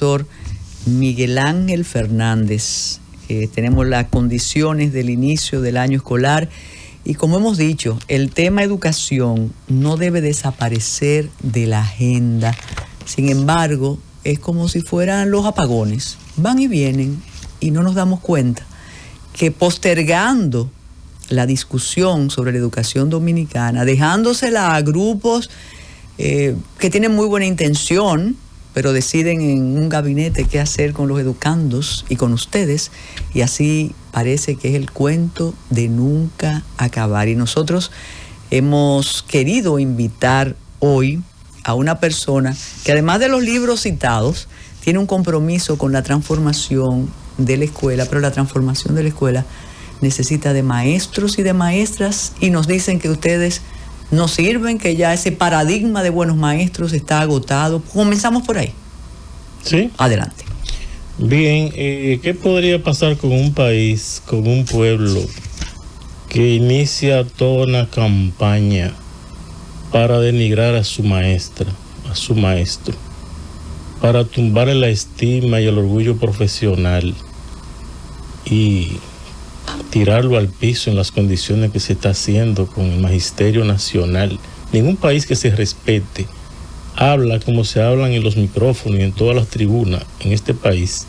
profesor Miguel Ángel Fernández. Tenemos las condiciones del inicio del año escolar y, como hemos dicho, el tema educación no debe desaparecer de la agenda. Sin embargo, es como si fueran los apagones, van y vienen y no nos damos cuenta que postergando la discusión sobre la educación dominicana, dejándosela a grupos que tienen muy buena intención, pero deciden en un gabinete qué hacer con los educandos y con ustedes, y así parece que es el cuento de nunca acabar. Y nosotros hemos querido invitar hoy a una persona que, además de los libros citados, tiene un compromiso con la transformación de la escuela, pero la transformación de la escuela necesita de maestros y de maestras, y nos dicen que ustedes no sirven, que ya ese paradigma de buenos maestros está agotado. Comenzamos por ahí. Sí. Adelante. Bien, ¿qué podría pasar con un país, con un pueblo que inicia toda una campaña para denigrar a su maestra, a su maestro, para tumbarle la estima y el orgullo profesional y tirarlo al piso en las condiciones que se está haciendo con el magisterio nacional? Ningún país que se respete habla como se hablan en los micrófonos y en todas las tribunas en este país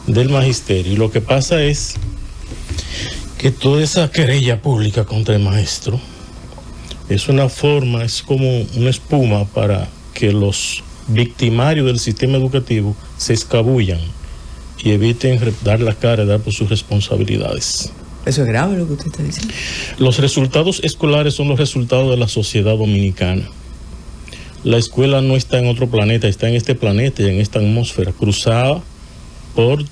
del magisterio. Y lo que pasa es que toda esa querella pública contra el maestro es una forma, es como una espuma para que los victimarios del sistema educativo se escabullan y eviten dar la cara y dar por sus responsabilidades. Eso es grave lo que usted está diciendo. Los resultados escolares son los resultados de la sociedad dominicana. La escuela no está en otro planeta, está en este planeta y en esta atmósfera, cruzada por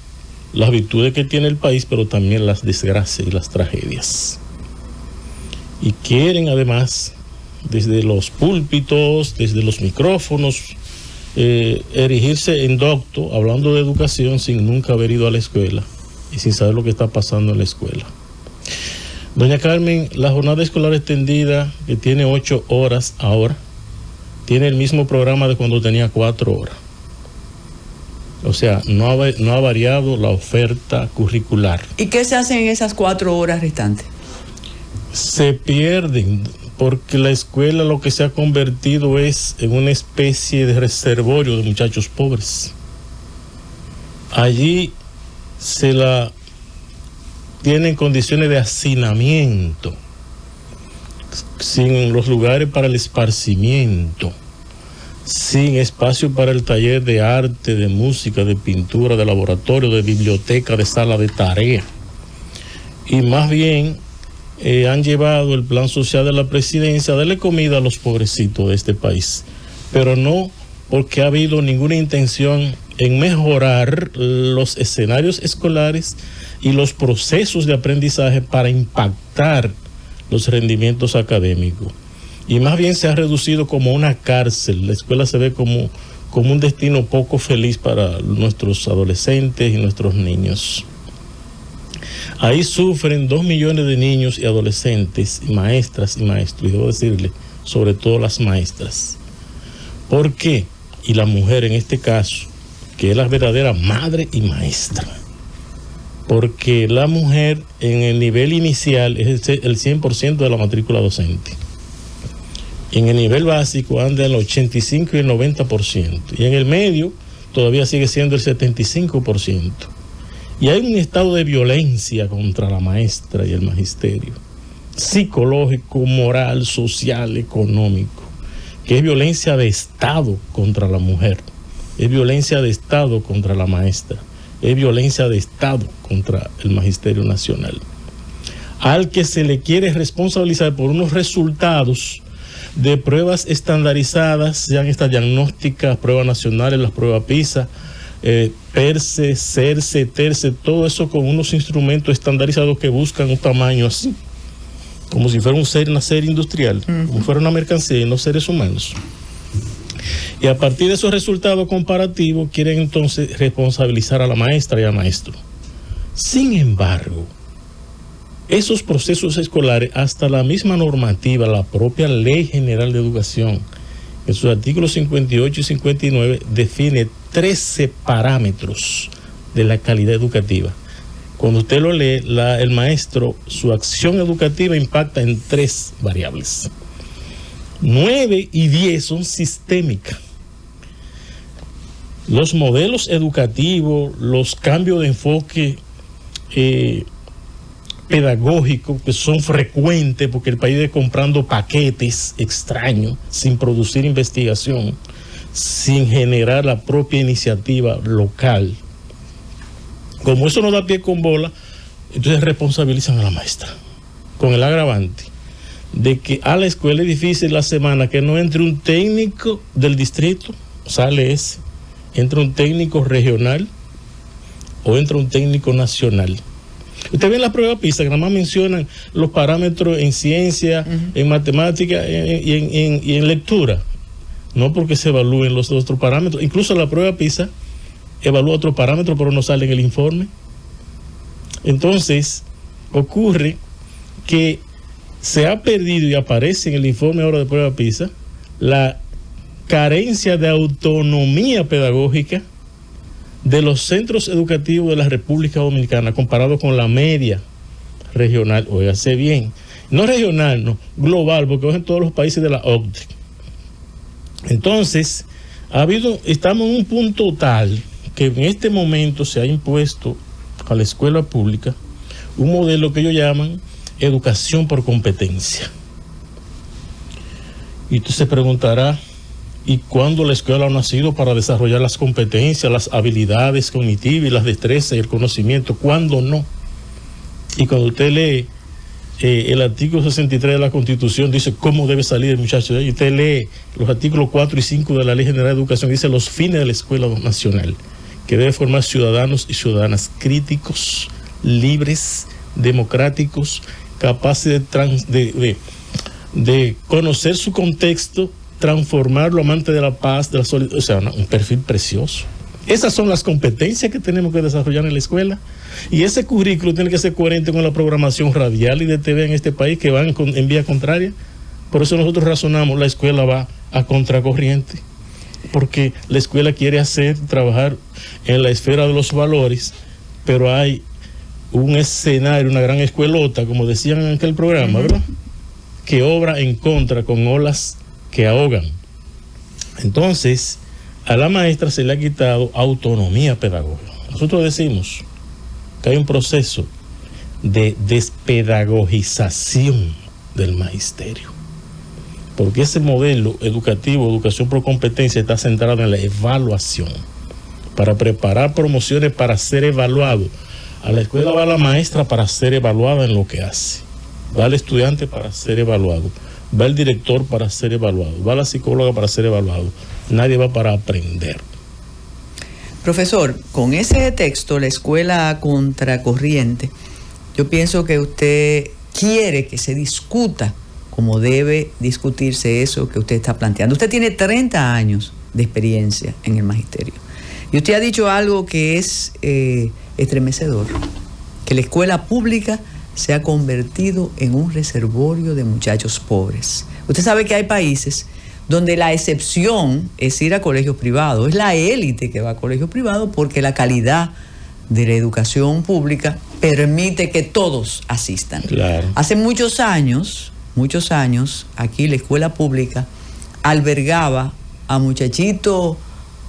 las virtudes que tiene el país, pero también las desgracias y las tragedias. Y quieren además, desde los púlpitos, desde los micrófonos, erigirse en docto, hablando de educación sin nunca haber ido a la escuela y sin saber lo que está pasando en la escuela. Doña Carmen, la jornada escolar extendida, que tiene 8 horas ahora, tiene el mismo programa de cuando tenía 4 horas. O sea, no ha variado la oferta curricular. ¿Y qué se hace en esas 4 horas restantes? Se pierden, porque la escuela lo que se ha convertido es en una especie de reservorio de muchachos pobres. Allí se la tienen condiciones de hacinamiento, sin los lugares para el esparcimiento, sin espacio para el taller de arte, de música, de pintura, de laboratorio, de biblioteca, de sala de tarea. Y más bien han llevado el plan social de la presidencia a darle comida a los pobrecitos de este país, pero no porque ha habido ninguna intención en mejorar los escenarios escolares y los procesos de aprendizaje para impactar los rendimientos académicos. Y más bien se ha reducido como una cárcel. La escuela se ve como un destino poco feliz para nuestros adolescentes y nuestros niños. Ahí sufren 2 millones de niños y adolescentes, y maestras y maestros, y debo decirle, sobre todo las maestras. ¿Por qué? Y la mujer en este caso, que es la verdadera madre y maestra. Porque la mujer en el nivel inicial es el 100% de la matrícula docente. En el nivel básico anda el 85 y el 90%. Y en el medio todavía sigue siendo el 75%. Y hay un estado de violencia contra la maestra y el magisterio, psicológico, moral, social, económico, que es violencia de Estado contra la mujer, es violencia de Estado contra la maestra, es violencia de Estado contra el Magisterio Nacional, al que se le quiere responsabilizar por unos resultados de pruebas estandarizadas, sean estas diagnósticas, pruebas nacionales, las pruebas PISA, PERCE, CERCE, TERCE, todo eso con unos instrumentos estandarizados que buscan un tamaño así, como si fuera una serie industrial, como fuera una mercancía y no seres humanos. Y a partir de esos resultados comparativos quieren entonces responsabilizar a la maestra y al maestro. Sin embargo, esos procesos escolares, hasta la misma normativa, la propia Ley General de Educación En sus artículos 58 y 59 define 13 parámetros de la calidad educativa. Cuando usted lo lee, el maestro, su acción educativa impacta en 3 variables. 9 y 10 son sistémicas. Los modelos educativos, los cambios de enfoque pedagógico que son frecuentes porque el país está comprando paquetes extraños sin producir investigación, sin generar la propia iniciativa local. Como eso no da pie con bola, entonces responsabilizan a la maestra con el agravante de que a la escuela es difícil la semana que no entre un técnico del distrito, sale ese, entra un técnico regional o entra un técnico nacional. Usted ve en la prueba PISA que nada más mencionan los parámetros en ciencia, en matemática y en lectura, no porque se evalúen los otros parámetros. Incluso la prueba PISA evalúa otro parámetro, pero no sale en el informe. Entonces ocurre que se ha perdido, y aparece en el informe ahora de prueba PISA, la carencia de autonomía pedagógica de los centros educativos de la República Dominicana comparado con la media regional. Óigase bien, no regional, no, global, porque es en todos los países de la OCDE. Entonces, estamos en un punto tal que en este momento se ha impuesto a la escuela pública un modelo que ellos llaman educación por competencia. Y tú se preguntará, ¿y cuándo la escuela ha nacido para desarrollar las competencias, las habilidades cognitivas y las destrezas y el conocimiento? ¿Cuándo no? Y cuando usted lee el artículo 63 de la Constitución, dice cómo debe salir el muchacho. Y usted lee los artículos 4 y 5 de la Ley General de Educación, dice los fines de la Escuela Nacional, que debe formar ciudadanos y ciudadanas críticos, libres, democráticos, capaces de conocer su contexto, transformarlo, amante de la paz, de la solidaridad, o sea, un perfil precioso. Esas son las competencias que tenemos que desarrollar en la escuela, y ese currículo tiene que ser coherente con la programación radial y de TV en este país, que van en vía contraria. Por eso nosotros razonamos, la escuela va a contracorriente, porque la escuela quiere trabajar en la esfera de los valores, pero hay un escenario, una gran escuelota, como decían en aquel programa, ¿verdad?, que obra en contra con olas que ahogan. Entonces, a la maestra se le ha quitado autonomía pedagógica. Nosotros decimos que hay un proceso de despedagogización del magisterio, porque ese modelo educativo, educación por competencia, está centrado en la evaluación, para preparar promociones para ser evaluado. A la escuela va la maestra para ser evaluada en lo que hace, va el estudiante para ser evaluado, va el director para ser evaluado, va la psicóloga para ser evaluado. Nadie va para aprender. Profesor, con ese texto, la escuela a contracorriente, yo pienso que usted quiere que se discuta como debe discutirse eso que usted está planteando. Usted tiene 30 años de experiencia en el magisterio y usted ha dicho algo que es estremecedor, que la escuela pública se ha convertido en un reservorio de muchachos pobres. Usted sabe que hay países donde la excepción es ir a colegios privados, es la élite que va a colegios privados porque la calidad de la educación pública permite que todos asistan. Claro. Hace muchos años, aquí la escuela pública albergaba a muchachitos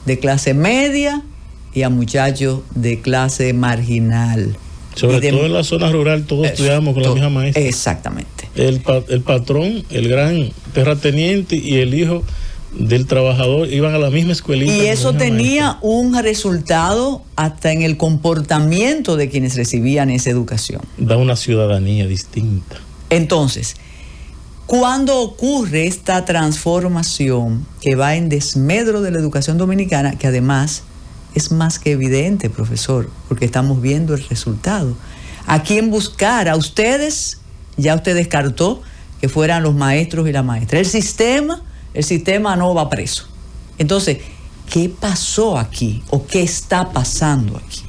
de clase media y a muchachos de clase marginal. Sobre todo en la zona rural, todos estudiamos con la misma maestra. Exactamente. El patrón, el gran terrateniente y el hijo del trabajador iban a la misma escuelita. Y eso tenía un resultado hasta en el comportamiento de quienes recibían esa educación. Da una ciudadanía distinta. Entonces, ¿cuándo ocurre esta transformación que va en desmedro de la educación dominicana, que además es más que evidente, profesor, porque estamos viendo el resultado? ¿A quién buscar? ¿A ustedes? Ya usted descartó que fueran los maestros y la maestra. El sistema no va preso. Entonces, ¿qué pasó aquí o qué está pasando aquí?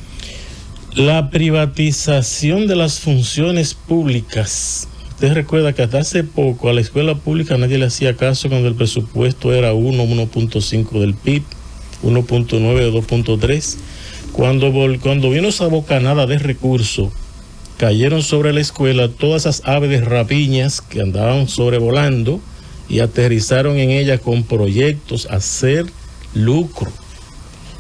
La privatización de las funciones públicas Usted recuerda que hasta hace poco a la escuela pública nadie le hacía caso cuando el presupuesto era 1.5 del PIB, 1.9 o 2.3. Cuando vino esa bocanada de recursos, cayeron sobre la escuela todas esas aves de rapiñas que andaban sobrevolando y aterrizaron en ella con proyectos a hacer lucro.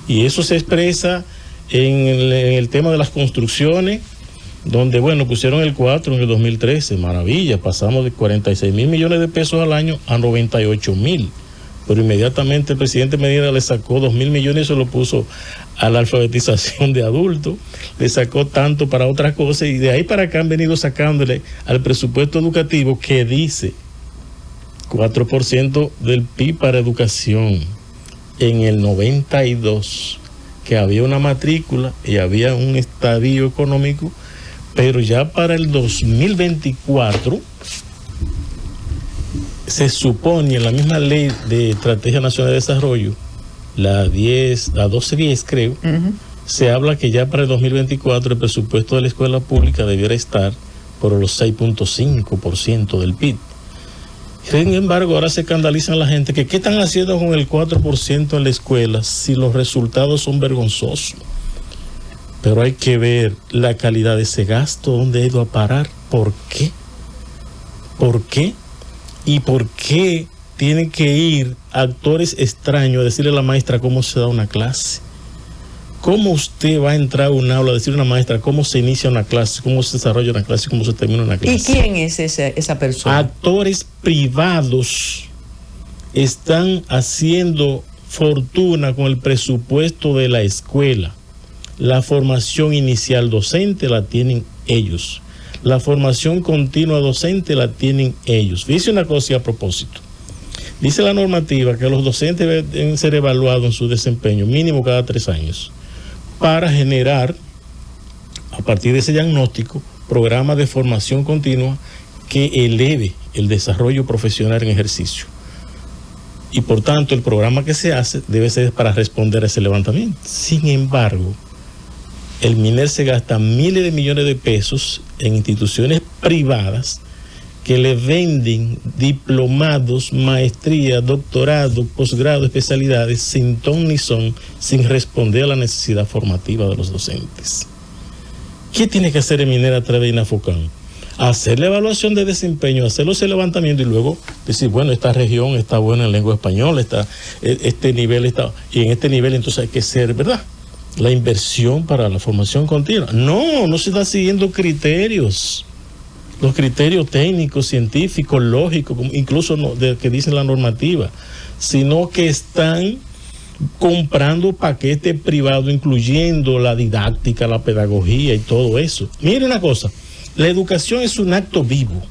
Y eso se expresa en el tema de las construcciones, donde, bueno, pusieron el 4 en el 2013, maravilla, pasamos de 46 mil millones de pesos al año a 98 mil. Pero inmediatamente el presidente Medina le sacó 2.000 millones y se lo puso a la alfabetización de adultos, le sacó tanto para otras cosas, y de ahí para acá han venido sacándole al presupuesto educativo que dice 4% del PIB para educación. En el 92, que había una matrícula y había un estadio económico, pero ya para el 2024 se supone en la misma ley de Estrategia Nacional de Desarrollo, la 1210 creo, se habla que ya para el 2024 el presupuesto de la escuela pública debiera estar por los 6.5% del PIB. Sin embargo, ahora se escandalizan la gente que qué están haciendo con el 4% en la escuela si los resultados son vergonzosos. Pero hay que ver la calidad de ese gasto, dónde ha ido a parar, por qué. ¿Por qué? ¿Y por qué tienen que ir actores extraños a decirle a la maestra cómo se da una clase? ¿Cómo usted va a entrar a un aula a decirle a una maestra cómo se inicia una clase, cómo se desarrolla una clase, cómo se termina una clase? ¿Y quién es esa persona? Actores privados están haciendo fortuna con el presupuesto de la escuela. La formación inicial docente la tienen ellos. La formación continua docente la tienen ellos. Dice una cosa a propósito. Dice la normativa que los docentes deben ser evaluados en su desempeño mínimo cada 3 años para generar, a partir de ese diagnóstico, programas de formación continua que eleve el desarrollo profesional en ejercicio. Y por tanto, el programa que se hace debe ser para responder a ese levantamiento. Sin embargo, el MINER se gasta miles de millones de pesos en instituciones privadas que le venden diplomados, maestría, doctorado, posgrado, especialidades sin ton ni son, sin responder a la necesidad formativa de los docentes. ¿Qué tiene que hacer el MINER a través de INAFOCAN? Hacer la evaluación de desempeño, hacer los levantamientos y luego decir, bueno, esta región está buena en lengua española, este nivel está, y en este nivel entonces hay que ser, ¿verdad?, la inversión para la formación continua. No se está siguiendo criterios, los criterios técnicos, científicos, lógicos, incluso de que dice la normativa, sino que están comprando paquetes privados, incluyendo la didáctica, la pedagogía y todo eso. Mire una cosa, la educación es un acto vivo.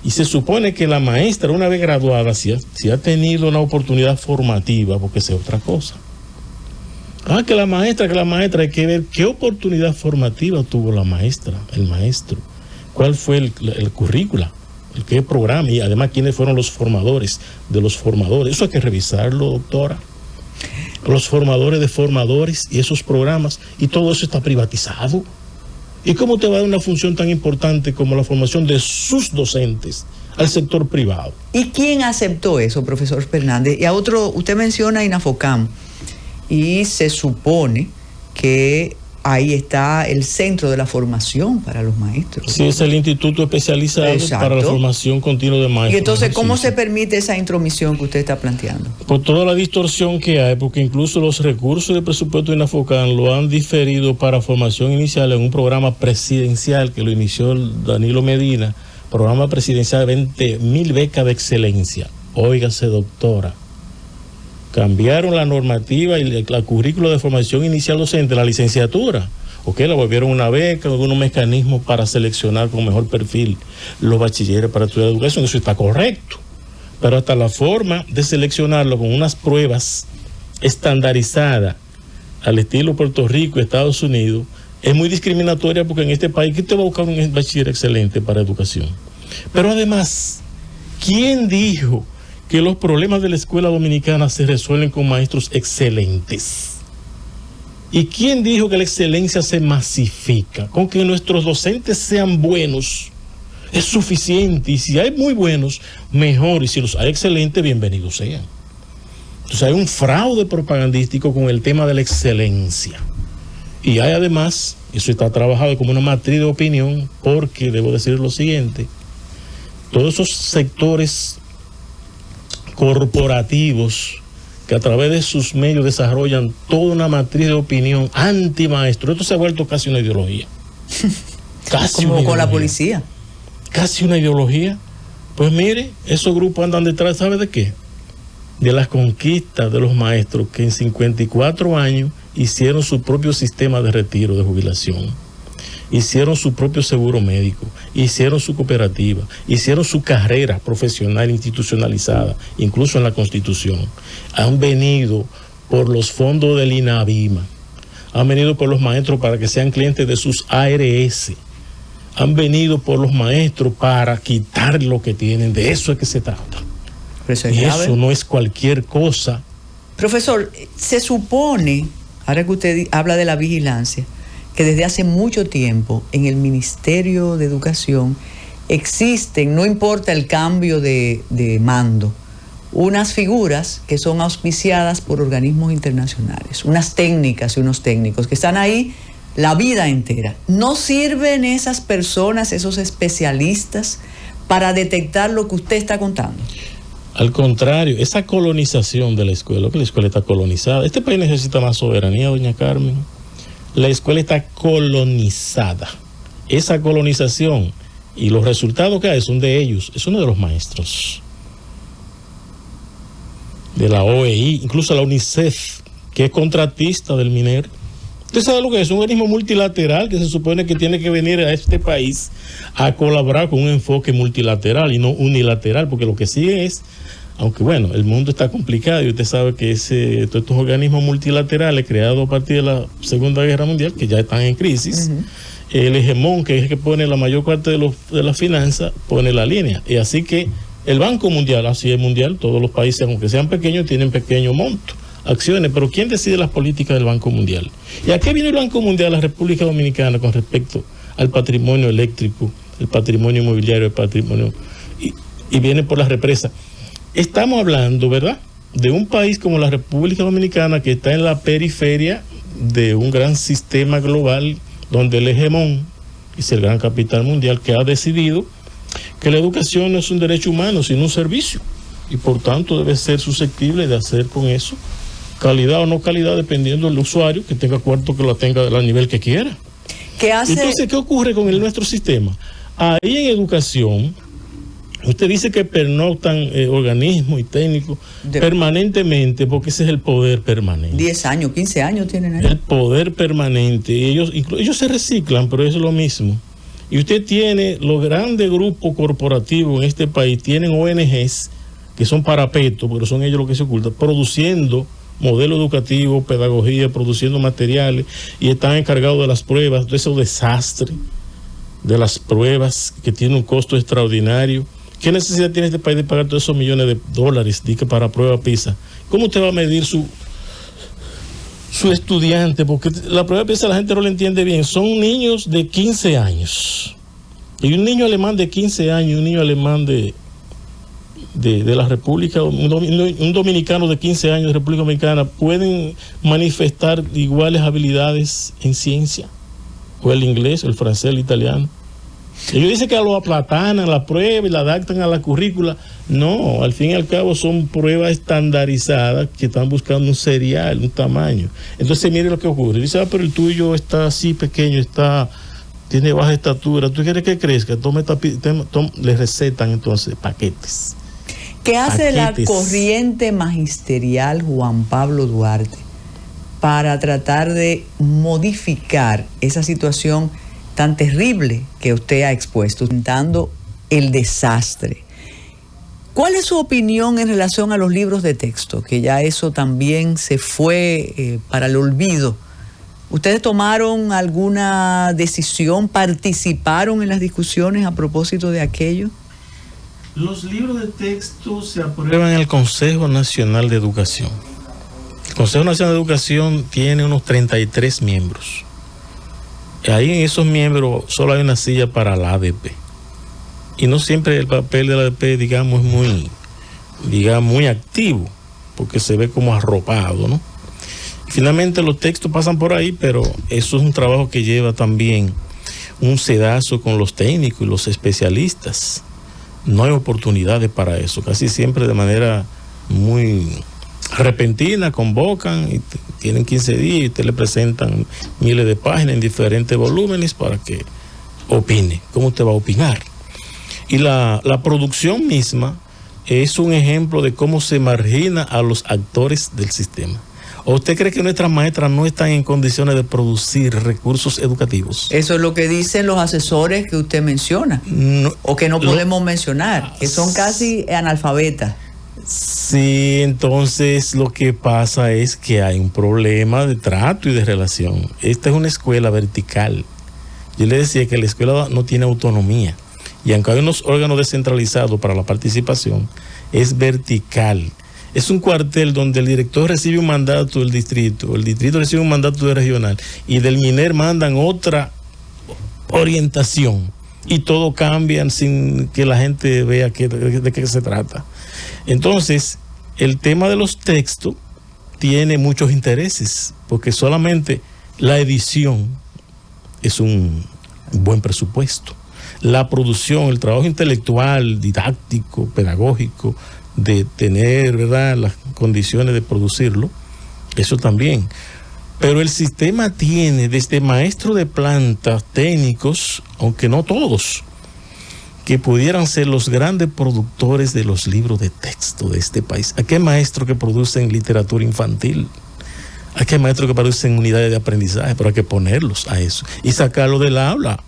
Y se supone que la maestra, una vez graduada, si ha tenido una oportunidad formativa, porque esa es otra cosa. Que la maestra, hay que ver qué oportunidad formativa tuvo la maestra, el maestro. ¿Cuál fue el currícula? ¿Qué programa? Y además, ¿quiénes fueron los formadores de los formadores? Eso hay que revisarlo, doctora. Los formadores de formadores y esos programas, y todo eso está privatizado. ¿Y cómo te va a dar una función tan importante como la formación de sus docentes al sector privado? ¿Y quién aceptó eso, profesor Fernández? Y a otro, usted menciona INAFOCAN, y se supone que ahí está el centro de la formación para los maestros. Sí, es el instituto especializado. Exacto. Para la formación continua de maestros. Y entonces, ¿cómo se permite esa intromisión que usted está planteando? Por toda la distorsión que hay, porque incluso los recursos del presupuesto de INAFOCAN lo han diferido para formación inicial en un programa presidencial que lo inició Danilo Medina, programa presidencial de 20.000 becas de excelencia. Óigase, doctora. Cambiaron la normativa y la currícula de formación inicial docente, la licenciatura. La volvieron una beca, algunos mecanismos para seleccionar con mejor perfil los bachilleres para estudiar educación. Eso está correcto. Pero hasta la forma de seleccionarlo con unas pruebas estandarizadas al estilo Puerto Rico y Estados Unidos es muy discriminatoria, porque en este país, ¿qué te va a buscar un bachiller excelente para educación? Pero además, ¿quién dijo que los problemas de la escuela dominicana se resuelven con maestros excelentes? ¿Y quién dijo que la excelencia se masifica? Con que nuestros docentes sean buenos Es suficiente, y si hay muy buenos, mejor, y si los hay excelentes, bienvenidos sean. Entonces hay un fraude propagandístico con el tema de la excelencia. Y hay además, eso está trabajado como una matriz de opinión, porque debo decir lo siguiente: todos esos sectores corporativos que a través de sus medios desarrollan toda una matriz de opinión anti-maestro, esto se ha vuelto casi una ideología. Casi como una con la ideología. policía. Casi una ideología. Pues mire, esos grupos andan detrás, ¿sabe de qué? De las conquistas de los maestros que en 54 años hicieron su propio sistema de retiro, de jubilación, hicieron su propio seguro médico, hicieron su cooperativa, hicieron su carrera profesional institucionalizada, incluso en la Constitución. Han venido por los fondos del INAVIMA, han venido por los maestros para que sean clientes de sus ARS, han venido por los maestros para quitar lo que tienen. De eso es que se trata. Y eso no es cualquier cosa. Profesor, se supone, ahora que usted habla de la vigilancia, que desde hace mucho tiempo en el Ministerio de Educación existen, no importa el cambio de mando, unas figuras que son auspiciadas por organismos internacionales, unas técnicas y unos técnicos que están ahí la vida entera. ¿No sirven esas personas, esos especialistas, para detectar lo que usted está contando? Al contrario, esa colonización de la escuela, que la escuela está colonizada. Este país necesita más soberanía, doña Carmen. La escuela está colonizada. Esa colonización y los resultados que hay son de ellos, es uno de los maestros. De la OEI, incluso la UNICEF, que es contratista del MINER. Usted sabe lo que es un organismo multilateral que se supone que tiene que venir a este país a colaborar con un enfoque multilateral y no unilateral, porque lo que sigue es, aunque bueno, el mundo está complicado y usted sabe que todos estos organismos multilaterales creados a partir de la Segunda Guerra Mundial, que ya están en crisis, el hegemón, que es el que pone la mayor parte de la finanza, pone la línea. Y así que el Banco Mundial, así es mundial, todos los países, aunque sean pequeños, tienen pequeño monto, acciones, pero ¿quién decide las políticas del Banco Mundial? ¿Y a qué viene el Banco Mundial a la República Dominicana con respecto al patrimonio eléctrico, el patrimonio inmobiliario, el patrimonio, y viene por las represas? Estamos hablando, ¿verdad?, de un país como la República Dominicana que está en la periferia de un gran sistema global donde el hegemón es el gran capital mundial que ha decidido que la educación no es un derecho humano, sino un servicio, y por tanto debe ser susceptible de hacer con eso calidad o no calidad, dependiendo del usuario, que tenga cuarto, que lo tenga al nivel que quiera. Entonces, ¿qué ocurre con nuestro sistema? Ahí en educación, usted dice que pernoctan organismos y técnicos permanentemente, porque ese es el poder permanente. 10 años, 15 años tienen ahí. El poder permanente. Ellos se reciclan, pero es lo mismo. Y usted tiene los grandes grupos corporativos en este país, tienen ONGs que son parapetos, pero son ellos los que se ocultan, produciendo modelo educativo, pedagogía, produciendo materiales, y están encargados de las pruebas, de esos desastres de las pruebas que tiene un costo extraordinario. ¿Qué necesidad tiene este país de pagar todos esos millones de dólares para prueba PISA? ¿Cómo usted va a medir su estudiante? Porque la prueba PISA la gente no la entiende bien. Son niños de 15 años. Y un niño alemán de 15 años y un niño alemán de la República, un dominicano de 15 años de República Dominicana, pueden manifestar iguales habilidades en ciencia, o el inglés, el francés, el italiano. Ellos dicen que lo aplatanan la prueba y la adaptan a la currícula. No, al fin y al cabo son pruebas estandarizadas que están buscando un serial, un tamaño. Entonces mire lo que ocurre. Dice, pero el tuyo está así pequeño, tiene baja estatura, ¿tú quieres que crezca? Le recetan entonces paquetes. ¿Qué hace la corriente magisterial Juan Pablo Duarte para tratar de modificar esa situación tan terrible que usted ha expuesto, intentando el desastre? ¿Cuál es su opinión en relación a los libros de texto? Que ya eso también se fue para el olvido. ¿Ustedes tomaron alguna decisión, participaron en las discusiones a propósito de aquello? Los libros de texto se aprueban en el Consejo Nacional de Educación. El Consejo Nacional de Educación tiene unos 33 miembros. Ahí en esos miembros solo hay una silla para la ADP. y no siempre el papel de la ADP, digamos, es muy activo, porque se ve como arropado, ¿no? Finalmente los textos pasan por ahí, pero eso es un trabajo que lleva también un sedazo con los técnicos y los especialistas. No hay oportunidades para eso, casi siempre de manera muy repentina convocan y tienen 15 días y te le presentan miles de páginas en diferentes volúmenes para que opine. ¿Cómo usted va a opinar? Y la producción misma es un ejemplo de cómo se margina a los actores del sistema. ¿O usted cree que nuestras maestras no están en condiciones de producir recursos educativos? Eso es lo que dicen los asesores que usted menciona, o que no podemos mencionar, que son casi analfabetas. Sí, entonces lo que pasa es que hay un problema de trato y de relación. Esta es una escuela vertical. Yo le decía que la escuela no tiene autonomía, y aunque hay unos órganos descentralizados para la participación, es vertical. Es un cuartel donde el director recibe un mandato del distrito, el distrito recibe un mandato del regional, y del MINER mandan otra orientación, y todo cambia sin que la gente vea de qué se trata. Entonces, el tema de los textos tiene muchos intereses, porque solamente la edición es un buen presupuesto. La producción, el trabajo intelectual, didáctico, pedagógico, de tener, ¿verdad?, las condiciones de producirlo, eso también. Pero el sistema tiene desde maestros de plantas, técnicos, aunque no todos, que pudieran ser los grandes productores de los libros de texto de este país. Aquí hay maestros que producen literatura infantil, aquí hay maestros que producen unidades de aprendizaje, pero hay que ponerlos a eso y sacarlo del aula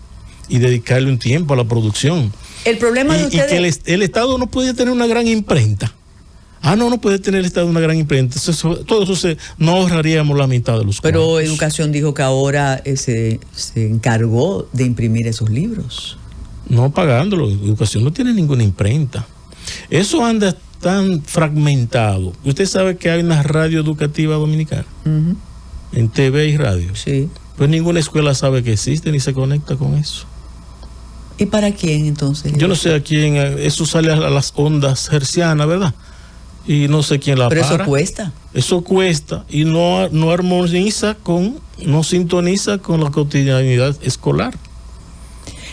y dedicarle un tiempo a la producción. El problema de ustedes... Y que el Estado no puede tener una gran imprenta. No puede tener el Estado una gran imprenta. Todo eso no ahorraríamos la mitad de los Pero cuartos. Educación dijo que ahora se encargó de imprimir esos libros. No pagándolo. Educación no tiene ninguna imprenta. Eso anda tan fragmentado. Usted sabe que hay una radio educativa dominicana. Uh-huh. En TV y radio. Sí. Pues ninguna escuela sabe que existe ni se conecta con eso. ¿Y para quién entonces? Yo no sé a quién. Eso sale a las ondas hertzianas, ¿verdad? Y no sé quién la para. Pero eso cuesta. Eso cuesta y no armoniza no sintoniza con la cotidianidad escolar.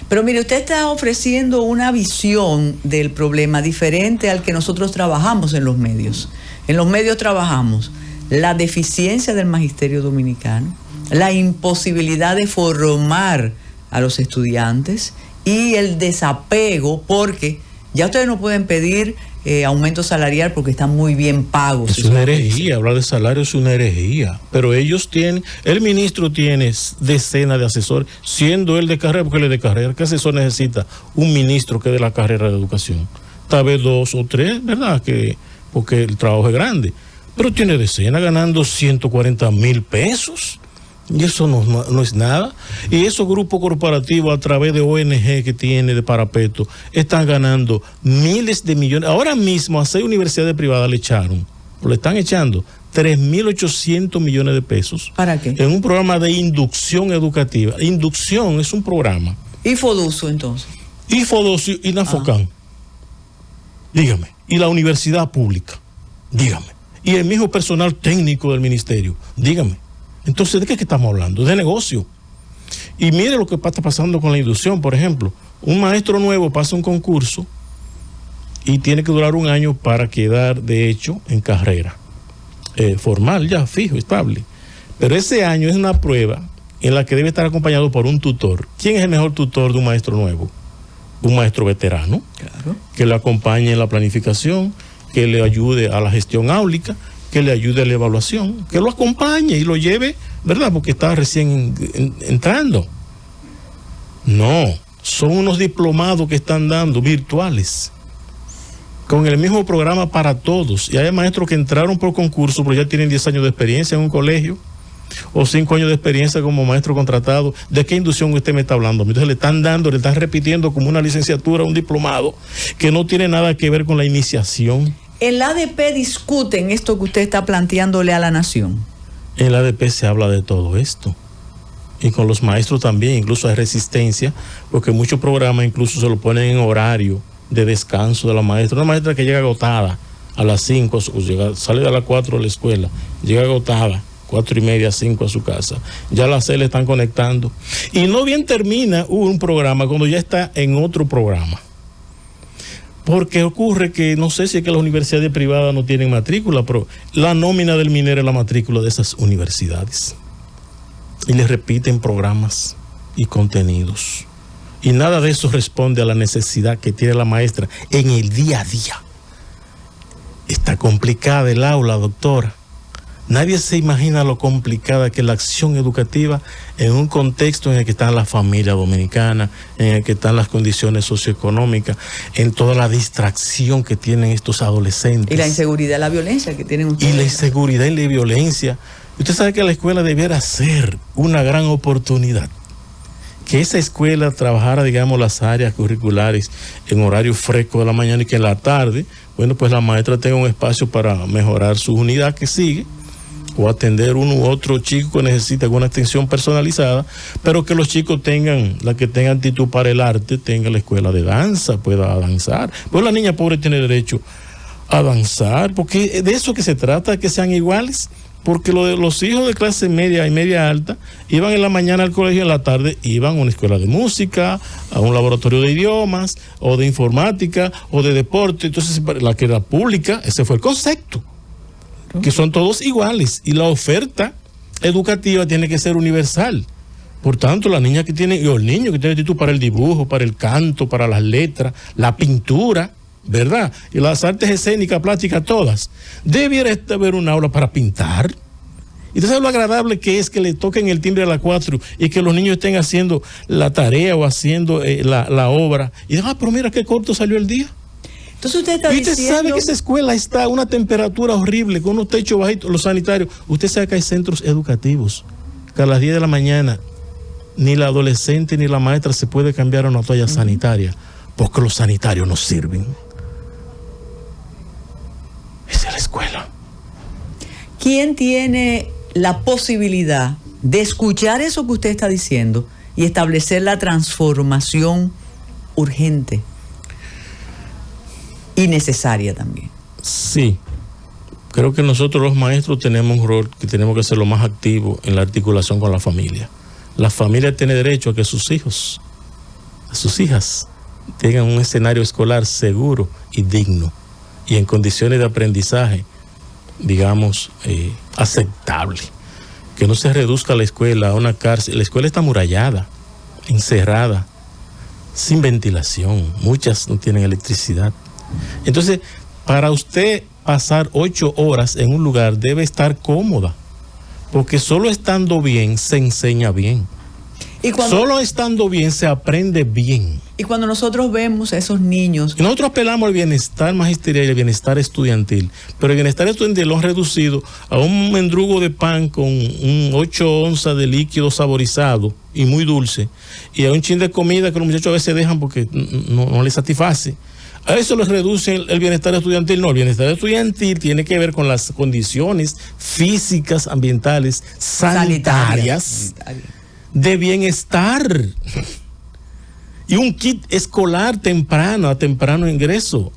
Pero mire, usted está ofreciendo una visión del problema diferente al que nosotros trabajamos en los medios. En los medios trabajamos la deficiencia del magisterio dominicano, la imposibilidad de formar a los estudiantes y el desapego, porque ya ustedes no pueden pedir aumento salarial porque están muy bien pagos. Es una herejía, hablar de salario es una herejía, pero ellos tienen, el ministro tiene decenas de asesores, siendo él de carrera, porque él es de carrera. ¿Qué asesor necesita un ministro que es de la carrera de educación? Tal vez 2 o 3, ¿verdad? Porque el trabajo es grande, pero tiene decenas ganando 140,000 pesos. Y eso no es nada. Y esos grupos corporativos a través de ONG que tiene de parapeto están ganando miles de millones. Ahora mismo a 6 universidades privadas le están echando 3.800 millones de pesos. ¿Para qué? En un programa de inducción educativa. Inducción es un programa. ¿Y Foduso entonces? Y Foduso y Nafocan. Dígame. Y la universidad pública. Dígame. Y el mismo personal técnico del ministerio. Dígame. Entonces, ¿de qué estamos hablando? De negocio. Y mire lo que está pasando con la inducción, por ejemplo. Un maestro nuevo pasa un concurso y tiene que durar 1 año para quedar, de hecho, en carrera. Formal, ya, fijo, estable. Pero ese año es una prueba en la que debe estar acompañado por un tutor. ¿Quién es el mejor tutor de un maestro nuevo? Un maestro veterano. Claro. Que le acompañe en la planificación, que le ayude a la gestión áulica, que le ayude a la evaluación, que lo acompañe y lo lleve, ¿verdad? Porque está recién entrando. No, son unos diplomados que están dando virtuales, con el mismo programa para todos. Y hay maestros que entraron por concurso, pero ya tienen 10 años de experiencia en un colegio, o 5 años de experiencia como maestro contratado. ¿De qué inducción usted me está hablando? Entonces le están repitiendo como una licenciatura, un diplomado, que no tiene nada que ver con la iniciación. ¿En la ADP discuten esto que usted está planteándole a la nación? En la ADP se habla de todo esto. y con los maestros también, incluso hay resistencia, porque muchos programas incluso se lo ponen en horario de descanso de la maestra. Una maestra que llega agotada a las 5, sale a las 4 de la escuela, llega agotada, 4:30, 5 a su casa. Ya a las 6 le están conectando. Y no bien termina un programa cuando ya está en otro programa. Porque ocurre que, no sé si es que las universidades privadas no tienen matrícula, pero la nómina del MINER es la matrícula de esas universidades. Y les repiten programas y contenidos. Y nada de eso responde a la necesidad que tiene la maestra en el día a día. Está complicada el aula, doctora. Nadie se imagina lo complicada que es la acción educativa en un contexto en el que están las familias dominicanas, en el que están las condiciones socioeconómicas, en toda la distracción que tienen estos adolescentes. Y la inseguridad, la violencia que tienen ustedes. Y la inseguridad y la violencia. Usted sabe que la escuela debiera ser una gran oportunidad. Que esa escuela trabajara, digamos, las áreas curriculares en horario fresco de la mañana y que en la tarde, bueno, pues la maestra tenga un espacio para mejorar su unidad que sigue, o atender uno u otro chico que necesita alguna atención personalizada, pero que los chicos tengan, la que tenga actitud para el arte, tenga la escuela de danza, pueda danzar. Pues la niña pobre tiene derecho a danzar, porque de eso que se trata, que sean iguales, porque los hijos de clase media y media alta iban en la mañana al colegio y en la tarde iban a una escuela de música, a un laboratorio de idiomas, o de informática, o de deporte. Entonces, la que era pública, ese fue el concepto, que son todos iguales, y la oferta educativa tiene que ser universal. Por tanto, la niña que tiene, y el niño que tiene actitud para el dibujo, para el canto, para las letras, la pintura, ¿verdad? Y las artes escénicas, plásticas, todas. Debiera haber un aula para pintar. Y entonces lo agradable que es que le toquen el timbre a las 4 y que los niños estén haciendo la tarea o haciendo la obra. Y digan, pero mira qué corto salió el día. Entonces usted está diciendo... Usted sabe que esa escuela está a una temperatura horrible, con unos techos bajitos, los sanitarios. Usted sabe que hay centros educativos, que a las 10 de la mañana ni la adolescente ni la maestra se puede cambiar a una toalla sanitaria, porque los sanitarios no sirven. Esa es la escuela. ¿Quién tiene la posibilidad de escuchar eso que usted está diciendo y establecer la transformación urgente y necesaria también? Sí, creo que nosotros los maestros tenemos un rol que tenemos que ser lo más activo en la articulación con la familia. La familia tiene derecho a que sus hijos, a sus hijas, tengan un escenario escolar seguro y digno y en condiciones de aprendizaje, digamos, aceptable. Que no se reduzca la escuela a una cárcel. La escuela está amurallada, encerrada, sin ventilación. Muchas no tienen electricidad. Entonces, para usted pasar 8 horas en un lugar debe estar cómoda, porque solo estando bien se enseña bien. Solo estando bien se aprende bien. Y cuando nosotros vemos a esos niños... Y nosotros apelamos al bienestar magisterial y al bienestar estudiantil, pero el bienestar estudiantil lo han reducido a un mendrugo de pan con 8 onzas de líquido saborizado y muy dulce, y a un chin de comida que los muchachos a veces dejan porque no les satisface. A eso les reduce el bienestar estudiantil. No, el bienestar estudiantil tiene que ver con las condiciones físicas, ambientales, sanitarias. De bienestar. Y un kit escolar temprano, a temprano ingreso.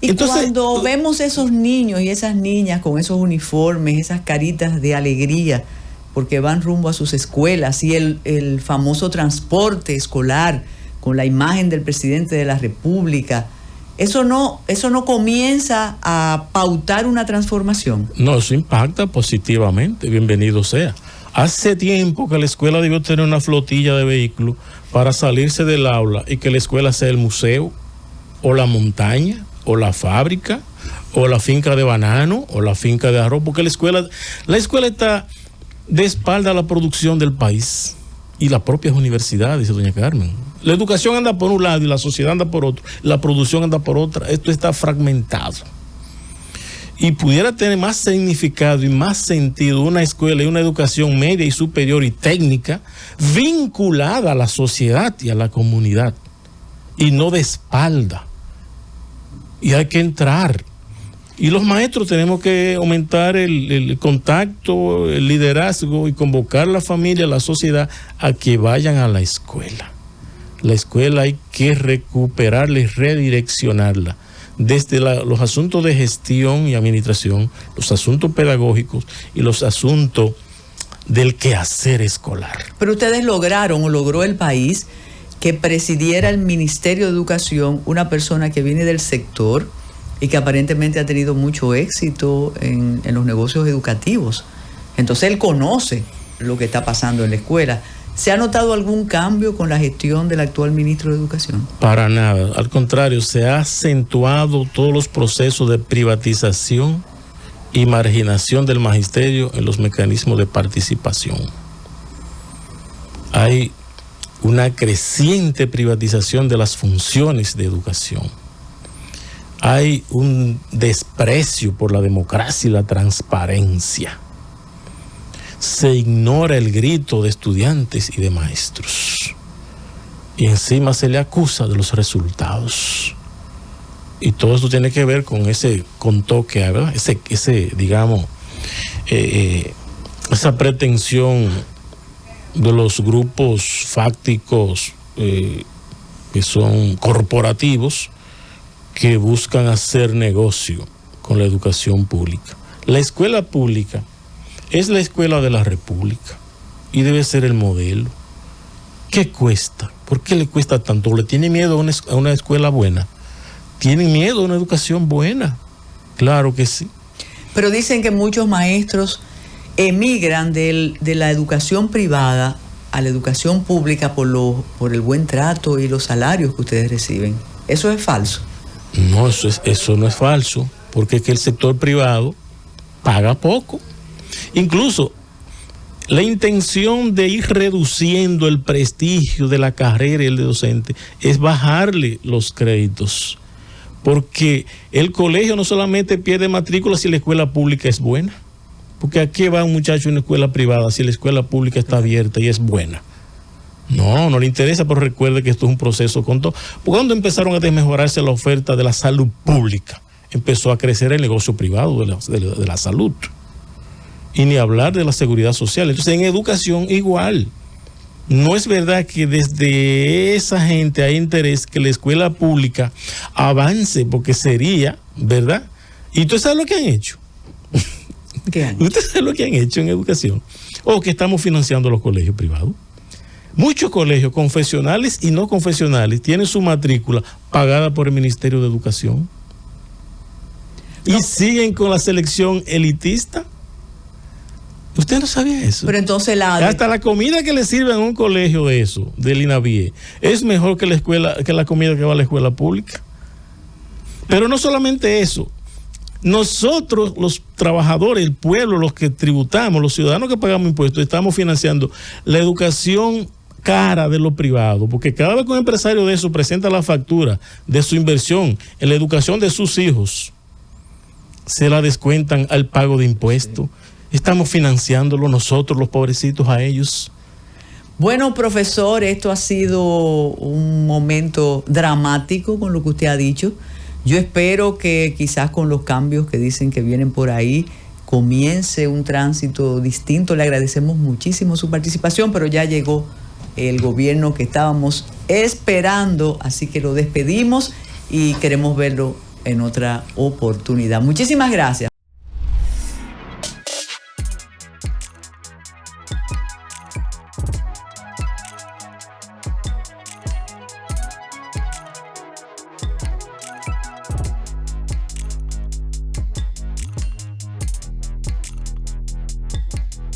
Y entonces, cuando vemos esos niños y esas niñas con esos uniformes, esas caritas de alegría, porque van rumbo a sus escuelas, y el famoso transporte escolar con la imagen del presidente de la República, eso no comienza a pautar una transformación. No, eso impacta positivamente, bienvenido sea. Hace tiempo que la escuela debió tener una flotilla de vehículos para salirse del aula y que la escuela sea el museo, o la montaña, o la fábrica, o la finca de banano, o la finca de arroz, porque la escuela está de espalda a la producción del país y las propias universidades, dice doña Carmen. La educación anda por un lado y la sociedad anda por otro, la producción anda por otra. Esto está fragmentado. Y pudiera tener más significado y más sentido una escuela y una educación media y superior y técnica vinculada a la sociedad y a la comunidad, y no de espalda. Y hay que entrar Y los maestros tenemos que aumentar el contacto, el liderazgo y convocar a la familia, a la sociedad a que vayan a la escuela. La escuela hay que recuperarla y redireccionarla. Desde los asuntos de gestión y administración, los asuntos pedagógicos y los asuntos del quehacer escolar. Pero ustedes lograron, o logró el país, que presidiera el Ministerio de Educación una persona que viene del sector y que aparentemente ha tenido mucho éxito en los negocios educativos. Entonces él conoce lo que está pasando en la escuela. ¿Se ha notado algún cambio con la gestión del actual ministro de Educación? Para nada, al contrario, se ha acentuado todos los procesos de privatización y marginación del magisterio en los mecanismos de participación. Hay una creciente privatización de las funciones de educación. Hay un desprecio por la democracia y la transparencia. Se ignora el grito de estudiantes y de maestros. Y encima se le acusa de los resultados. Y todo esto tiene que ver con ese contoque, ¿verdad? Digamos, esa pretensión de los grupos fácticos que son corporativos, que buscan hacer negocio con la educación pública. La escuela pública es la escuela de la República y debe ser el modelo. ¿Qué cuesta? ¿Por qué le cuesta tanto? ¿Le tiene miedo a una escuela buena? ¿Tienen miedo a una educación buena? Claro que sí. Pero dicen que muchos maestros emigran de la educación privada a la educación pública por el buen trato y los salarios que ustedes reciben. ¿Eso es falso? No, eso no es falso, porque es que el sector privado paga poco. Incluso la intención de ir reduciendo el prestigio de la carrera y el de docente es bajarle los créditos, porque el colegio no solamente pierde matrícula si la escuela pública es buena, porque aquí va un muchacho en una escuela privada si la escuela pública está abierta y es buena. No le interesa, pero recuerde que esto es un proceso con todo. Porque cuando empezaron a desmejorarse la oferta de la salud pública, empezó a crecer el negocio privado de la salud. Y ni hablar de la seguridad social. Entonces, en educación igual. No es verdad que desde esa gente hay interés que la escuela pública avance, porque sería, ¿verdad? ¿Y usted sabe lo que han hecho? ¿Qué han hecho? ¿Usted sabe lo que han hecho en educación? O que estamos financiando los colegios privados. Muchos colegios confesionales y no confesionales tienen su matrícula pagada por el Ministerio de Educación. Y siguen con la selección elitista. ¿Usted no sabía eso? Pero entonces hasta la comida que le sirven en un colegio de eso, del INAVIE, es mejor que la comida que va a la escuela pública. Pero no solamente eso. Nosotros, los trabajadores, el pueblo, los que tributamos, los ciudadanos que pagamos impuestos, estamos financiando la educación cara de lo privado, porque cada vez que un empresario de eso presenta la factura de su inversión en la educación de sus hijos, se la descuentan al pago de impuestos. Sí. Estamos financiándolo nosotros, los pobrecitos, a ellos. Bueno, profesor, esto ha sido un momento dramático con lo que usted ha dicho. Yo espero que quizás con los cambios que dicen que vienen por ahí comience un tránsito distinto. Le agradecemos muchísimo su participación, pero ya llegó el gobierno que estábamos esperando, así que lo despedimos y queremos verlo en otra oportunidad. Muchísimas gracias.